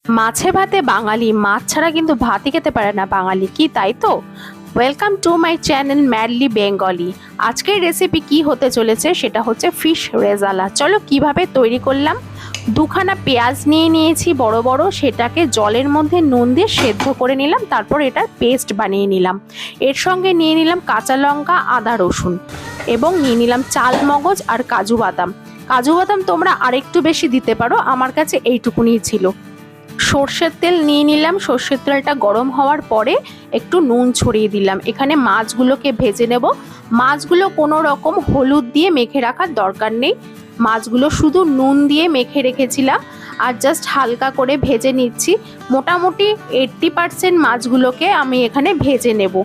মাছে ভাতে বাঙালি, মাছ ছাড়া কিন্তু ভাতই খেতে পারে না বাঙালি, কি তাই তো? Welcome to my channel madly Bengali. আজকের রেসিপি কি হতে চলেছে সেটা হচ্ছে ফিশ রেজালা। চলো কিভাবে তৈরি করলাম। দুখানা পেঁয়াজ নিয়ে নিয়েছি বড় বড়, সেটাকে জলের মধ্যে নুন দিয়ে সেদ্ধ করে নিলাম, তারপর এটার পেস্ট বানিয়ে নিলাম। এর সঙ্গে নিয়ে নিলাম কাঁচা লঙ্কা, আদা, রসুন এবং নিয়ে নিলাম চাল মগজ আর কাজু বাদাম। কাজু বাদাম তোমরা আরেকটু বেশি দিতে পারো, আমার কাছে এইটুকুনি ছিল। সর্ষের তেল নিয়ে নিলাম, সর্ষের তেলটা গরম হওয়ার পরে একটু নুন ছড়িয়ে দিলাম। এখানে মাছগুলোকে ভেজে নেব। মাছগুলো কোনো রকম হলুদ দিয়ে মেখে রাখার দরকার নেই, মাছগুলো শুধু নুন দিয়ে মেখে রেখেছিলাম আর জাস্ট হালকা করে ভেজে নিচ্ছি। মোটামুটি 80% মাছগুলোকে আমি এখানে ভেজে নেব।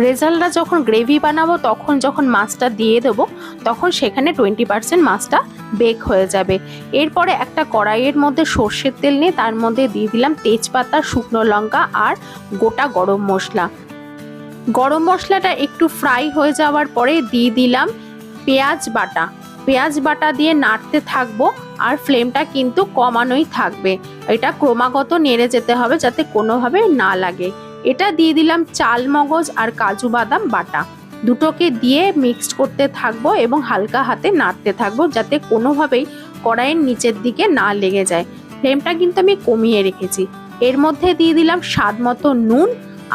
রেজাল্টটা যখন গ্রেভি বানাবো তখন যখন মাছটা দিয়ে দেবো তখন সেখানে 20% মাছটা বেক হয়ে যাবে। এরপরে একটা কড়াইয়ের মধ্যে সর্ষের তেল নিয়ে তার মধ্যে দিয়ে দিলাম তেজপাতা, শুকনো লঙ্কা আর গোটা গরম মশলা। গরম মশলাটা একটু ফ্রাই হয়ে যাওয়ার পরে দিয়ে দিলাম পেঁয়াজ বাটা। পেঁয়াজ বাটা দিয়ে নাড়তে থাকবো আর ফ্লেমটা কিন্তু কমানোই থাকবে। এটা ক্রমাগত নেড়ে যেতে হবে যাতে কোনোভাবে না লাগে। এটা দিয়ে দিলাম চাল মগজ আর কাজু বাদাম বাটা, দুটোকে দিয়ে মিক্সড করতে থাকবো এবং হালকা হাতে নাড়তে থাকবো যাতে কোনোভাবেই কড়াইয়ের নিচের দিকে না লেগে যায়। ফ্লেমটা কিন্তু আমি কমিয়ে রেখেছি। এর মধ্যে দিয়ে দিলাম স্বাদ মতো নুন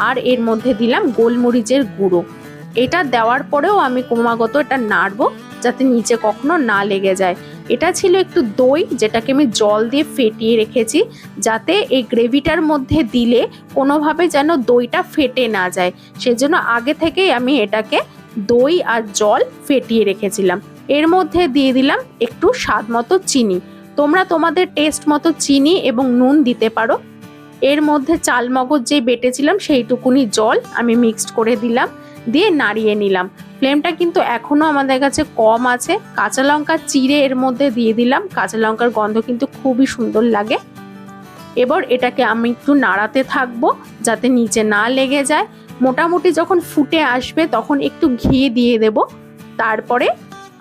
আর এর মধ্যে দিলাম গোলমরিচের গুঁড়ো। এটা দেওয়ার পরেও আমি ক্রমাগত এটা নাড়বো যাতে নিচে কখনো না লেগে যায়। এটা ছিল একটু দই, যেটাকে আমি জল দিয়ে ফেটিয়ে রেখেছি যাতে এই গ্রেভিটার মধ্যে দিলে কোনোভাবে যেন দইটা ফেটে না যায়, সেজন্য আগে থেকেই আমি এটাকে দই আর জল ফেটিয়ে রেখেছিলাম। এর মধ্যে দিয়ে দিলাম একটু স্বাদ মতো চিনি। তোমরা তোমাদের টেস্ট মতো চিনি এবং নুন দিতে পারো। এর মধ্যে চাল মগজ যে বেটেছিলাম সেইটুকুনি জল আমি মিক্সড করে দিলাম, দিয়ে নাড়িয়ে নিলাম। ফ্লেমটা কিন্তু এখনো আমাদের কাছে কম আছে। কাঁচা লঙ্কা চিড়ে এর মধ্যে দিয়ে দিলাম, কাঁচা লঙ্কার গন্ধ কিন্তু খুবই সুন্দর লাগে। এবার এটাকে আমি একটু নাড়াতে থাকবো যাতে নিচে না লেগে যায়। মোটামুটি যখন ফুটে আসবে তখন একটু ঘি দিয়ে দেব, তারপরে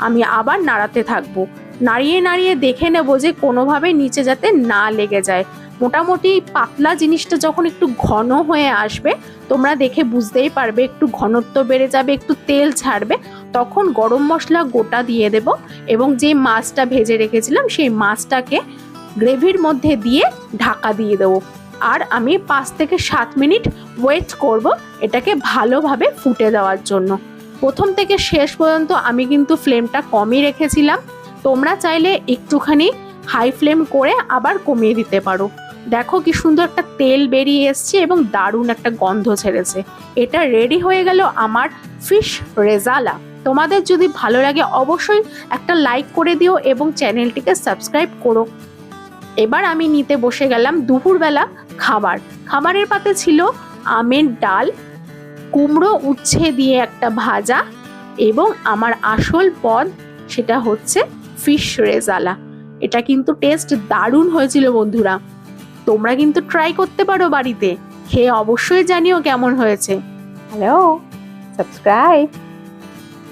আমি আবার নাড়াতে থাকবো। নাড়িয়ে নাড়িয়ে দেখে নেব যে কোনোভাবে নিচে যাতে না লেগে যায়। মোটামুটি পাতলা জিনিসটা যখন একটু ঘন হয়ে আসবে তোমরা দেখে বুঝতেই পারবে, একটু ঘনত্ব বেড়ে যাবে, একটু তেল ছাড়বে, তখন গরম মশলা গোটা দিয়ে দেব এবং যে মাছটা ভেজে রেখেছিলাম সেই মাছটাকে গ্রেভির মধ্যে দিয়ে ঢাকা দিয়ে দেবো। আর আমি 5 থেকে 7 মিনিট ওয়েট করব এটাকে ভালোভাবে ফুটে দেওয়ার জন্য। প্রথম থেকে শেষ পর্যন্ত আমি কিন্তু ফ্লেমটা কমই রেখেছিলাম, তোমরা চাইলে একটুখানি হাই ফ্লেম করে আবার কমিয়ে দিতে পারো। দেখো কি সুন্দর একটা তেল বেরিয়ে এসছে এবং দারুণ একটা গন্ধ ছেড়েছে। এটা রেডি হয়ে গেল আমার ফিশ রেজালা। তোমাদের যদি ভালো লাগে অবশ্যই একটা লাইক করে দিও এবং চ্যানেলটিকে সাবস্ক্রাইব করো। এবার আমি নিতে বসে গেলাম দুপুরবেলা খাবার। খাবারের পাতে ছিল আমের ডাল, কুমড়ো উচ্ছে দিয়ে একটা ভাজা এবং আমার আসল পদ সেটা হচ্ছে ফিশ রেজালা। এটা কিন্তু টেস্ট দারুণ হয়েছিল বন্ধুরা, তোমরা কিন্তু ট্রাই করতে পারো বাড়িতে, খেয়ে অবশ্যই জানিও কেমন হয়েছে। Hello, subscribe.